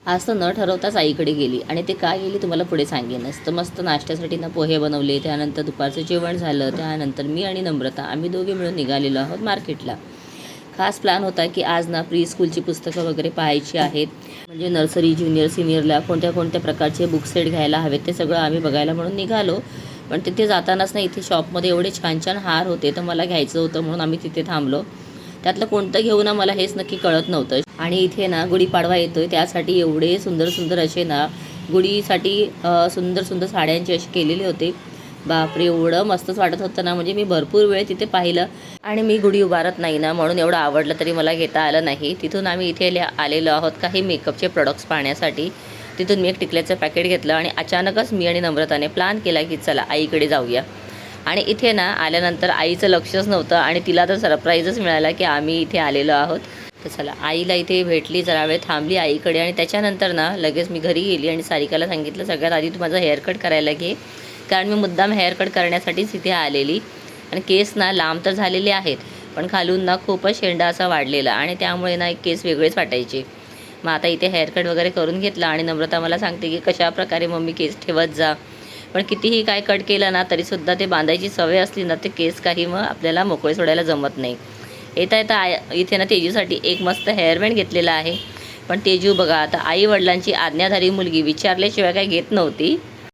आज तर न ठरवताच आईकडे गेली आणि ते का गेली तुम्हाला पुढे सांगेनच. तर मस्त नाश्त्यासाठी ना पोहे बनवले, त्यानंतर दुपारचं जेवण झालं, त्यानंतर मी आणि नम्रता आम्ही दोघे मिळून निघालेलो आहोत मार्केटला. खास प्लॅन होता की आज ना प्री स्कूलची पुस्तकं वगैरे पाहायची आहेत, म्हणजे नर्सरी, ज्युनियर, सिनियरला कोणत्या कोणत्या प्रकारचे बुक सेट घ्यायला हवेत ते सगळं आम्ही बघायला म्हणून निघालो. पण तिथे जातानाच ना इथे शॉपमध्ये एवढे छान छान हार होते, तर मला घ्यायचं होतं म्हणून आम्ही तिथे थांबलो. त्यातलं कोणतं घेऊ ना मला हेच नक्की कळत नव्हतं. आणि इथे ना गुढीपाडवा येतोय, त्यासाठी एवढे सुंदर सुंदर असे ना गुढीसाठी सुंदर सुंदर साड्यांचे असे केलेले होते. बापरे, एवढं मस्तच वाटत होतं ना, म्हणजे मी भरपूर वेळ तिथे पाहिलं. आणि मी गुढी उभारत नाही ना, म्हणून एवढं आवडलं तरी मला घेता आलं नाही. तिथून आम्ही इथे आलेलो आहोत काही मेकअपचे प्रोडक्ट्स पाहण्यासाठी. तिथून मी एक टिकल्याचं पॅकेट घेतलं आणि अचानकच मी आणि नम्रताने प्लॅन केला की चला आईकडे जाऊया. आणि इथे ना आल्यानंतर आईचं लक्षच नव्हतं आणि तिला तर सरप्राईजच मिळाला की आम्ही इथे आलेलो आहोत. तर चला आईला इथे भेटली, जरा वेळ थांबली आईकडे आणि त्याच्यानंतर ना लगेच मी घरी गेली आणि सारिकाला सांगितलं सगळ्यात आधी तू माझा हेअरकट करायला घे, कारण मी मुद्दाम हेअरकट करण्यासाठीच इथे आलेली. आणि केस ना लांब तर झालेले आहेत, पण खालून ना खूपच शेंडा असा वाढलेला आणि त्यामुळे ना एक केस वेगळेच वाटायचे. मग आता इथे हेअरकट वगैरे करून घेतला आणि नम्रता मला सांगते की कशाप्रकारे मम्मी केस ठेवत जा. पण कितीही काय कट केलं ना तरीसुद्धा ते बांधायची सवय असली ना ते केस काही मग आपल्याला मोकळे सोडायला जमत नाही. येता येता इथे ना तेजूसाठी एक मस्त हेअरबँड घेतलेला आहे. पण तेजू बघा, आता आई वडिलांची आज्ञाधारी मुलगी विचारल्याशिवाय काय घेत नव्हती.